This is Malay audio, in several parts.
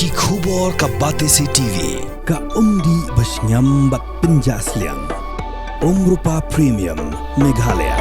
Ki khubor ka Batesi TV. Ka umdi basnyambat penjaslian. Rupa Premium Meghalaya.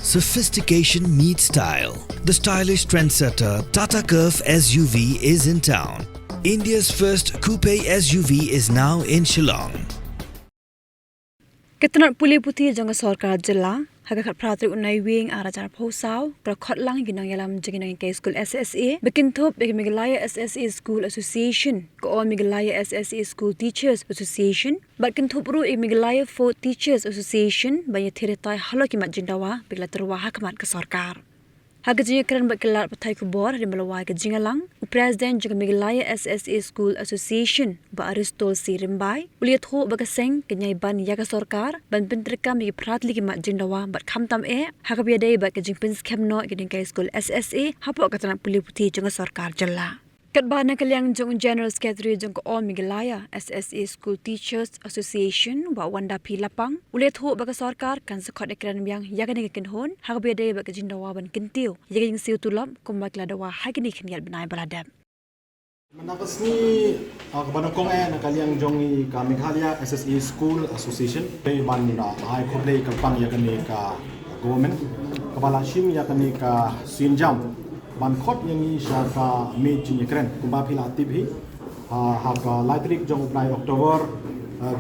Sophistication meets style. The stylish trendsetter Tata Curve SUV is in town. India's first coupe SUV is now in Shillong. Ketanat puli putih jangka Sorkar jela hagakat pratri unai wing arajar posau prakot lang ginang yalam jangin ke school SSA bekintop bagi Meghalaya SSA School Association ko Meghalaya SSA School Teachers Association bat kintop ru Meghalaya Fort Teachers Association banyak teretai halo kimat jindawa bigla Tyrwa hakamat ke Sorkar. Hagajinya keren berkelar petai kubor di melawai ke Jingalang, Presiden juga Meghalaya SSA School Association ba Aristol si Rimbai, uliat ho bagaseng kenyai ban yaga Sorkar ban penterkam di pratli kimat jindawa bat kamtam hagabiadai bat ke Pynskhem no ke Jingai School SSA hapok katanak puli putih jangka Sorkar jela. Katbana kaliang jong General Secretary jong ko Meghalaya SSA School Teachers Association wa wanda pi lapang ulet ho baga Sorkar kan sekot ekran yang yagan ke kenhon hagbiade baga jindawa ban kentiu yagan siu tulap kumbak ladawa hagini khnial benai baladam Menakas ni kebanakong nakaliang jong ka Meghalaya SSA School Association pe ban ai khoblei kalpang yagan ka government kabala shim yagan ka sinjam ban khot yang ni syaka me jinye kren kumba phila tv ha ka lightrik jong upnai October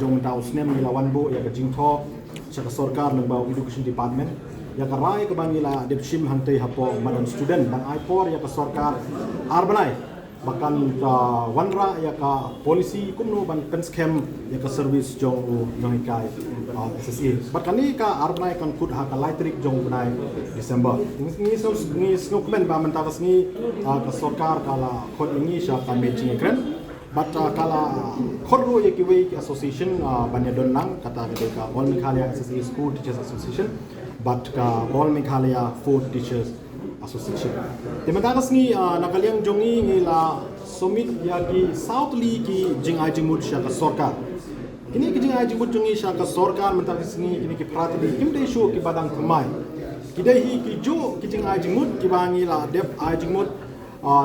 jong tau snem ni lawan bo ya ka jingtho syaka Sorkar lembau education department ya ka rai ka bangila depshim hangtei hapo madam student ban ipor ya ka Sorkar arbanai bahkan wanra ya ka polisi kumno ban Pynskhem ya ka service jong Nonghikai SSA bahkan ni ka arbanai kan kut ha ka lightrik jong upnai December ni snokmen ba mentakas ni ka Sorkar kala khot ini sya ka mejing ekran but kala khorro ye ki way association banya donnang kata ka All Meghalaya SSA School Teachers Association but ka All Meghalaya Food Teachers Association. Tematakas ni nakaliang jongi ngila summit ya ki Southly ki Jingai Jingmut sya ka Sorkar. Kini ki Jingai Jingmut jongi sya ka Sorkar mentakas ni kini ki pratli kimde show ki badang kemai. Kidai hi ki jo ki Jingai Jingmut ki bangila dep ai Jingmut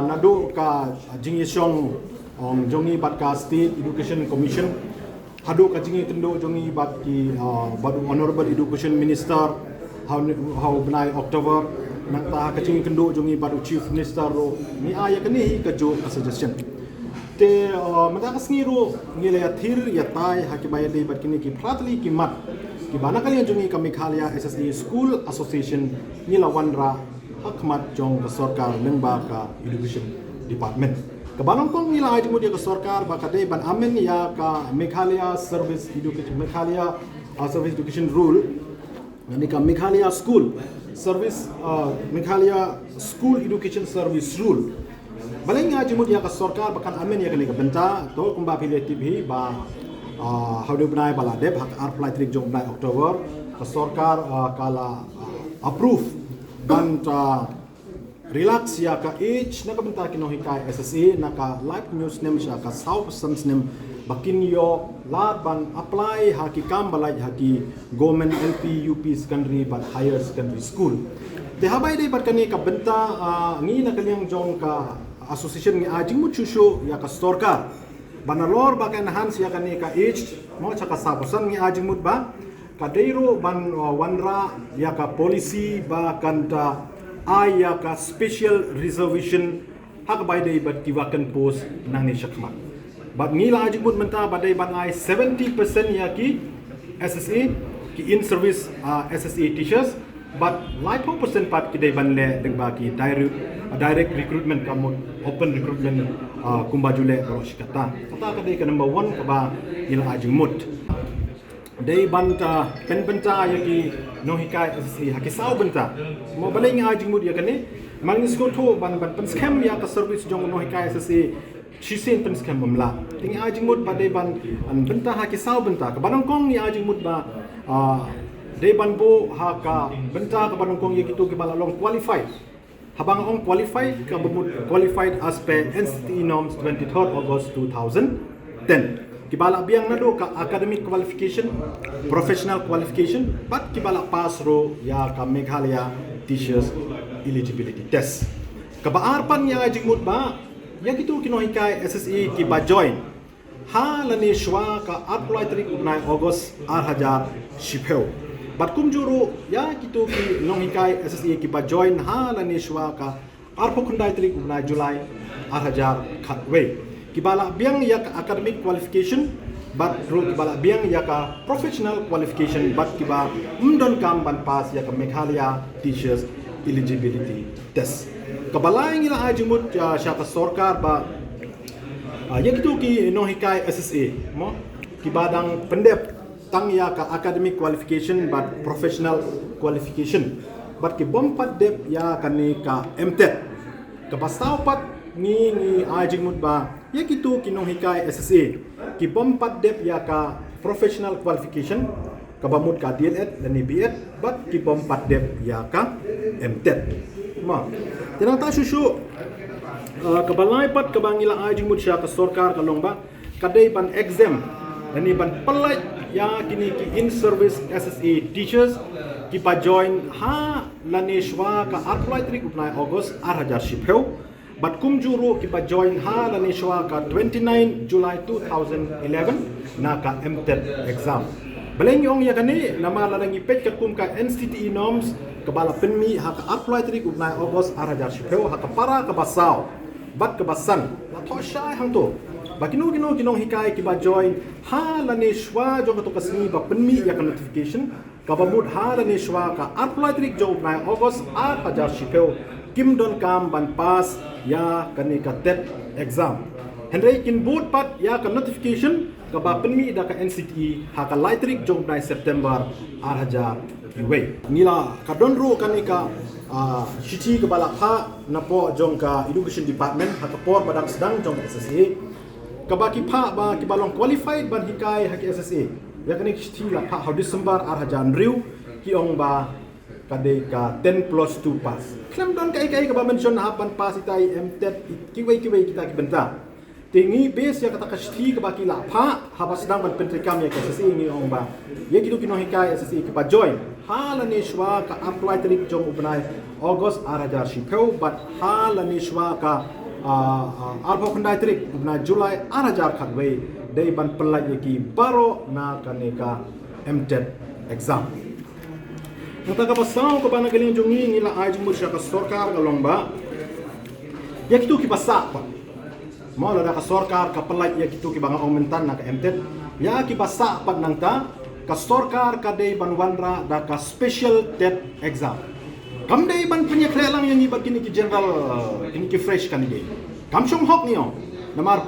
nado ka jingisyong jongi bat ka State Education Commission hado ka jingi tendo jongi bat ki badu Honorable Education Minister how benai October nangta ka jingi kendo jongi badu Chief Minister ro ni aya kani ka jo ka suggestion te matakas ni ro ngile ya thir ya tai hakibaya dei bat kini ki pratli ki mat ki bana kali jongi ka Meghalaya SSA School Association nila wanra hakmat jong ka Sorkar lengba ka Education Department kabanong kong nila ay mo dia ka Sorkar baka dei ban amen ya ka Meghalaya Service Education Meghalaya Service Education Rule ngani ka Meghalaya School Service Meghalaya School Education Service Rule balay nga jimut ya ka Sorkar bakan amen ya ka benta to kumba pile tv ba haudu benai bala dep hak apply trik jong benai October ka Sorkar kala approve ban relax ya ka age naka benta Nonghikai SSA naka live news nem sya ka south sams nem bakin yo lat ban apply haki kam balai haki government LP UP secondary but higher secondary school te habai dei bat kani ka benta ngi nakaliang jong ka association ngi Jingmut chusho ya ka Sorkar banalor ba kan hans ya kani ka age mo cha ka sabusan ngi Jingmut ba ka deiro ban wanra ya ka policy ba kanta ya ka special reservation hak bai dei bat kiwakan post nang ni syakmat bat ngila Jingmut menta badai ban ai 70% ya ki SSA ki in service SSA teachers but 9% pat ki dei ban le deng ba ki direct recruitment kamu open recruitment kumbajule rosh kata ka dei ka number 1 ka ba ngila Jingmut dei banta pen benta ya ki Nonghikai SSA haki sau benta mo balai ngi Jingmut ya kane mangis ko tho ban Pynskhem ya ka service jong Nonghikai SSA Shisen Pynskhem mamla tingi Jingmut ba dei ban an benta haki sau benta ka banong kong ni Jingmut ba dei ban bo ha ka benta ka banong kong ye gitu ki bala long qualified habang ong qualified ka bumut qualified as per NCTE norms 23rd August 2010 kibala biang nado ka academic qualification professional qualification but kibala pass ro ya ka Meghalaya teachers eligibility test Kebaarpan yang Jingmut ba, yang itu kinohikai SSE ki ba join. Ha lani shwa ka apply tarik ubnai August 2010. Bat kumjuru ya kitu ki Nonghikai SSE ki ba join ha lani shwa ka arpokundai tarik ubnai Julai 2000 khatwe. Kibala biang ya ka academic qualification bat ru kibala biang ya ka professional qualification bat kiba mdon kam ban pass ya ka Meghalaya teachers eligibility test. Kabala yang ila Jingmut syata Sorkar ba yang itu ki Nonghikai SSA mo ki badang pendep tang ya ka academic qualification but professional qualification but ki bompat dep ya kani ka MTET ka bastaw pat ni Jingmut ba yang itu ki Nonghikai SSA ki bompat dep ya ka professional qualification ka bamut ka DLED dan BEd but ki bompat dep ya ka MTET ma tinata susu kebalai pat kebangila Jingmut sya ke Sorkar kalong ba kadai ban exam dan ban pelaj ya kini ki in service SSA teachers ki pa join ha laneshwa ka apply trik upnai August 2010 bat kumjuru ki pa join ha laneshwa ka 29 July 2011 na ka MTET exam baleng yong ya kani nama lanang ipet ka kum ka NCTE norms kebala penmi ha ka apply trik upnai August 2010 ha ka para ka basaw bat kebasan la tho shai hang to bakino kinong hikai ki ba join ha la ne shwa jo to kasni ba penmi ya ka notification ka ba mud ha la ne shwa ka apply trik job na August 2010 kim don kam ban pass ya kani ka TET exam henry kin boot pat ya ka notification ka ba penmi da ka NCTE ha ka lightrik job na September 2000 nila ka donru kani ka Shiti kebala pa na po jong ka education department hakapor badang sedang jong SSA kabaki pa ba kibalong qualified ban hikai haki SSA ya kani shiti la pa ha December 2000 ki ong ba kade ka 10 plus 2 pass klem don kai ka ba mention ha ban pass itai MTET kiwei kita ki benta tingi base ya kata ka shiti kabaki la pa ha ba sedang ban pentrikam ya SSA ni ong ba ya kidu kino hikai SSA ki ba join halani shwa ka apply tarik jong ubnai August 2010 but halani shwa ka arbo khandai tarik ubnai July 2000 khatwe dei ban pelai ki baro na kaneka MTET exam nata ka pasang ko bana galing jongi nila Jingmut sya ka Sorkar ka longba yak tu ki pasak pa mo la ka Sorkar ka pelai yak tu ki banga aumentan na ka MTET ya ki pasak pat nang ta ka Sorkar ka day ban wanra da ka special TET exam. Kam day ban penyekle lang yang ibat kini ki general kini ki fresh kan day. Kam syong hok niyo. Namar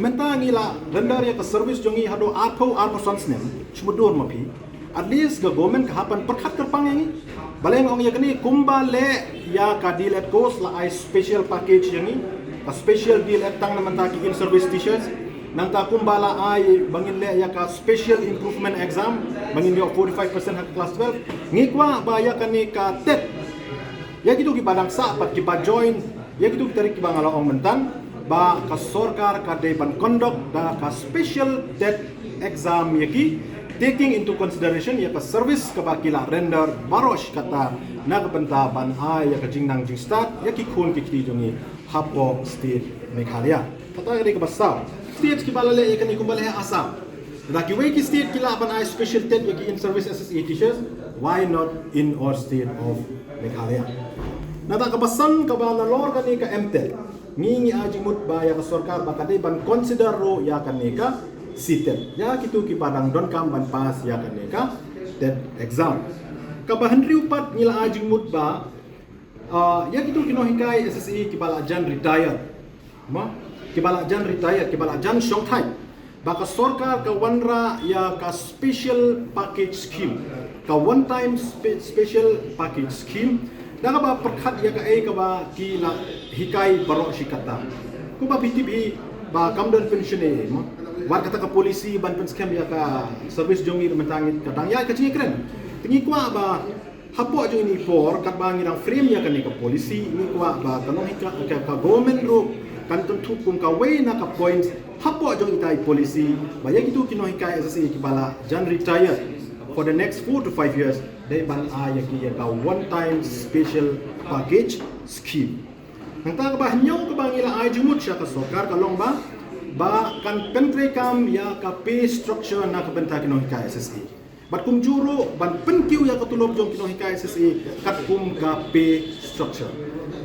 menta ngila rendar ya ka service jongi hado arpo sons nem chmudur mapi. At least ga government ka hapan perkhat terpang yang baleng ong ya kini kumbale ya ka DLED course la ai special package yang ka special DLED tang naman ta ki in service teachers nang ta kumbala ay bangin le ya ka special improvement exam bangin le 45% hak class 12 ngikwa ba ya kani ka TET ya gitu ki badang sa pat ki ba join ya gitu tarik ki bangala ong mentan ba ka Sorkar ka de ban conduct da ka special TET exam ya ki taking into consideration ya ka service ka bakila render barosh kata nagbenta ban ay ya ka jingnang start ya ki khun ki kiti jongi hapo state Meghalaya kata ri ka basa state ki balale ya kan ikumbale Assam daki way ki state kila ban ay special TET ya ki in service SSA teachers why not in our state of Meghalaya nata kabasan ka ba na lor kani ka MTET ngingi Jingmut ba ya ka Sorkar ba kadai ban consider ro ya kani ka CTET ya kitu ki padang don kam ban pass ya kani ka TET exam ka ba henry upat ngila Jingmut ba ya kitu kinohikai SSA ki bala jan retire ma kibala jan retire kibala jan shong thai baka Sorkar ka wanra ya ka special package scheme ka one time special package scheme daga ba perkhat ya ka ka ba ki la hikai baro shikata ku ba BTB ba kamdan pension e mo war kata ka polisi ban Pynskhem ya ka service jongi mentangit kadang ya ka cingi kren tingi kwa ba hapo jo ini for kat ba ngirang frame ya ka ni ka polisi ni kwa ba kanong ka government ro kan tentu kum ka way na ka points hapo jong itai polisi ba ya gitu kinohikai SSA ki bala jan retire for the next 4 to 5 years they ban ya ki ya ka one time special package scheme Hangta ka ba hanyong ka ba ngila ay Jingmut siya ka Sorkar ka long ba kan pentre kam ya ka pay structure na ka benta Nonghikai SSA. But kum juro ban penkiw ya katulog jong Nonghikai SSA kat kum ka pay structure.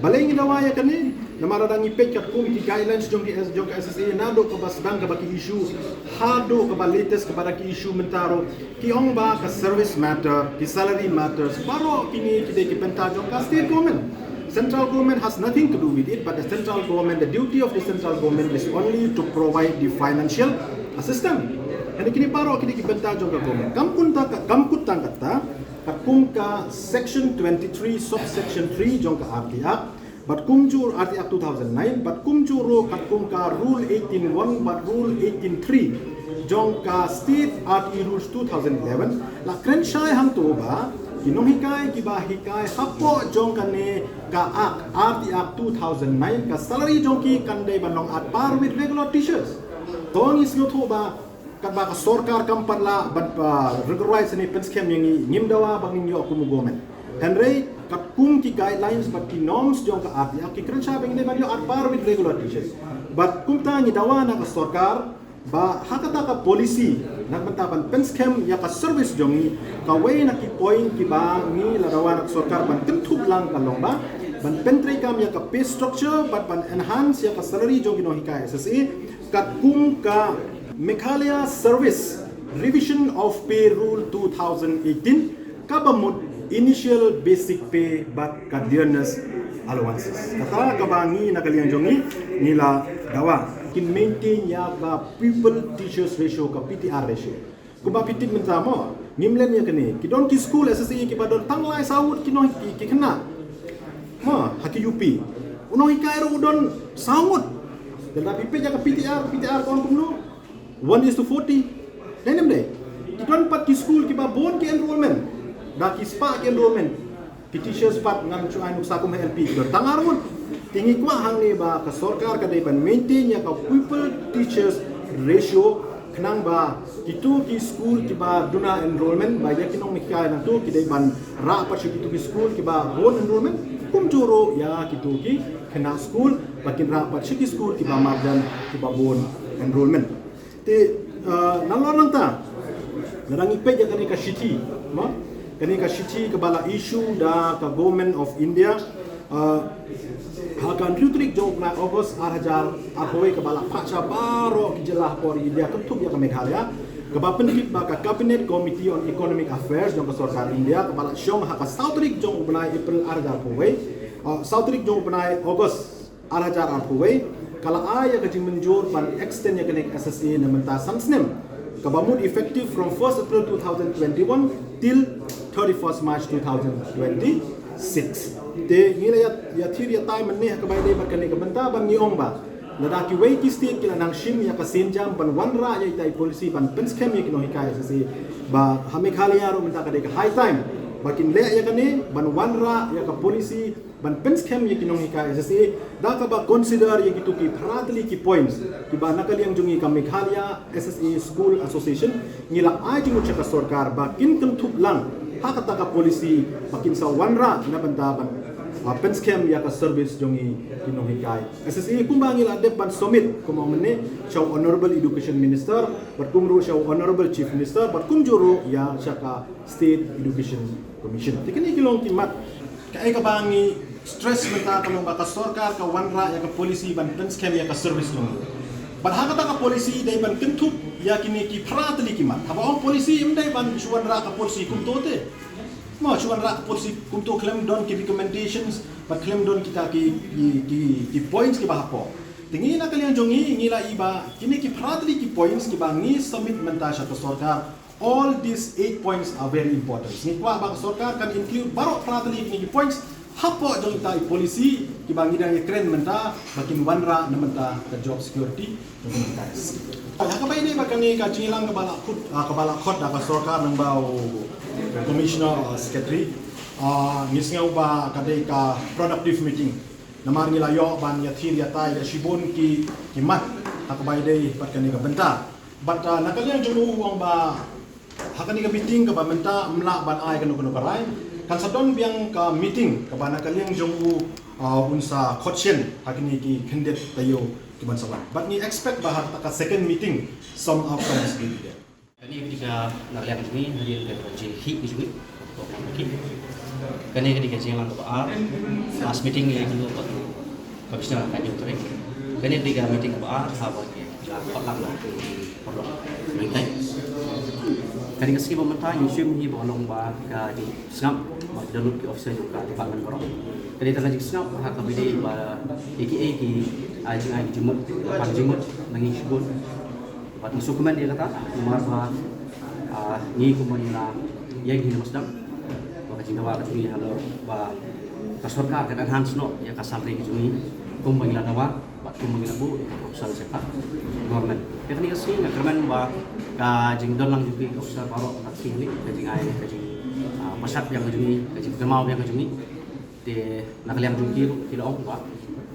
Balay ginawa ya kani na maradang ipet kat kum ki guidelines jong ka SSA nado ka ba sedang ka ba ki issue hado ka ba latest ka ba ki issue mentaro ki ong ba ka service matter ki salary matters baro kini ki benta jong ka state government. Central government has nothing to do with it, but the central government, the duty of the central government is only to provide the financial assistance. And kini paro kini kibenta jong government. Kamkut kata kakum ka section 23 subsection 3 jong ka RT Act, but kumjur RT Act 2009, but kumjuro kakum ka rule 18.1 but rule 18.3 jong ka state RT rules 2011 la krenshai hang to ba Nonghikai kiba hikai hapo jong kane ka RT Act 2009 ka salary jong ki kandai banong at par with regular teachers. Tong is yo ba kat ba ka Sorkar kampan la ban regularized ni Pynskhem yang ngimdawa bangin yo aku government. Henry kat kum ki guidelines but ki norms jong ka RT Act ki kren sha bangin ban yo at par with regular teachers. But kum ta ni dawa na ka Sorkar ba hakata ka policy nagbantaban Pynskhem ya ka service jongi ka way na ki point ki ba ni larawan ak Sorkar ban tentub lang kalong ba ban pentre kam ya ka pay structure but ban enhance ya ka salary jongi Nonghikai SSA kat kum ka Meghalaya service revision of pay rule 2018 ka bamut initial basic pay but ka dearness allowances kata ka bangi nakalian jongi nila dawa kin maintain ya ka pupil teachers ratio ka PTR ratio. Kuba pitit mentamo ngimlen ya kini kidon ki school SSA ki badon tanglai sawut kino ki kena. Ma haki UP. Nonghikai ro udon sawut. Tetapi pe ya ka PTR kon kumno 1:40. Denem deh. Kidon pat ki school ki ba bon ki enrollment. Da ki spa ki enrollment. Ki teachers pat ngam chu anu sakum LP kidon tangarun. Tinggi kuat hang ni ba ka Sorkar ka daiban maintain ya ka pupil teachers ratio kenang ba itu ki school ki ba duna enrollment ba ya kinong mikal nang tu ki daiban ra pa ki tu ki school ki ba bon enrollment kum juro ya ki tu ki kena school bakin ra pa ki school ki ba mardan ki ba bon enrollment te nalorang ta narang ipe ya kani ka city ma kani ka city ka bala issue da ka government of India hakan rutrik jong na August 2000 ahoy kabala pacha baro kijelah pori India ketuk ya ke Meghalaya kaba pendikit baka Cabinet Committee on Economic Affairs jong ke Sorkar India kabala syong haka sautrik jong benai April 2000 ahoy sautrik jong benai August 2000 ahoy kala aya ke jing menjur ban extend ya kenek SSA na menta sansnem kabamud effective from 1st April 2021 till 31st March 2026 de ngila ya thiri ya time ne ka bai dei bakane ka banta ban ni ong ba lada ki wei ki state kila nang shim ya ka senjam ban wanra ya tai policy ban Pynskhem ya ki Nonghikai SSA ba Meghalaya ro minta ka dei ka high time bakin le ya kane ban wanra ya ka policy ban Pynskhem ya ki Nonghikai SSA da ka ba consider ya ki tu ki pratli ki points ki ba nakaliang jungi ka Meghalaya SSA School Association ngila ai jingu ka Sorkar ba kin tup lang hakata ka policy bakin sa wanra na bantaban Pynskhem ya ka service jongi Nonghikai SSA kumbangil adep ban summit kumamne shaw honorable education minister but kumru shaw honorable chief minister but kumjuro ya shaka state education commission tikini kilong kimat kay ka bangi stress menta kalong ka Sorkar ka wanra ya ka policy ban Pynskhem ya ka service jongi but hakata ka policy dai ban kentup ya kini ki pratli kimat haba ang policy imdai ban wanra ka policy kumtote ma chuan rak polisi untuk claim don ki recommendations but claim don kita ki points ki bahapo tingi na kalian jongi ngila iba kini ki pratli ki points ki bangi submit mentasha to Sorkar all these 8 points are very important ni kwa bang Sorkar kan include barok pratli ki points hapo jong ta polisi ki bangi dang kren menta bakin wanra na menta ka job security guys ya ka bay ni bakani ka chilang ka bala khot da ka Sorkar nang bau Commissioner Secretary ngisngaw ba kadai ka productive meeting namar ngila yo ban ya thir ya tai ya shibon ki mat akabay day pat kani ka benta but nakalian junu wang ba hakani ka meeting ka ba benta mla ban ai kanu karay kan sadon biang ka meeting ka bana kaliang jong unsa khochen hakini ki khendet tayo ki bansawan but ni expect bahar ta ka second meeting some outcomes di dia kani ketika nakaliang ini hadir ke JHI juga program lagi kani ketika jelang ke AR last meeting yang kedua waktu komisioner kan juga kani ketika meeting ke AR sahabat ya khotlang perlu Nonghikai kani keski pemerintah Yusuf ni bolong ba ka di sngap dalam ki officer juga department baru kani tengah sngap hak kabidi ba AKA ki Jingai Jingmut Jingmut nangi syukun buat dokumen dia kata nomor ni kumpulan yang ini masdam baka Jingawa ka tuni halo ba ka Sorkar ka enhance no ya ka sampai ki tuni kumpulan dawa buat kumpulan bu usaha sepak government kita ni kasi ngakraman ba ka jingdon lang jupi usaha baru ka sini ka Jingai ka jing pasat yang kajuni ka jing gemau yang kajuni de nakaliam jupi kilo ong ba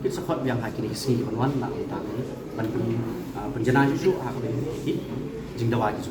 kit sakot yang hakini si konwan nak utang ni ban penjana juju hak ni jingdawa juju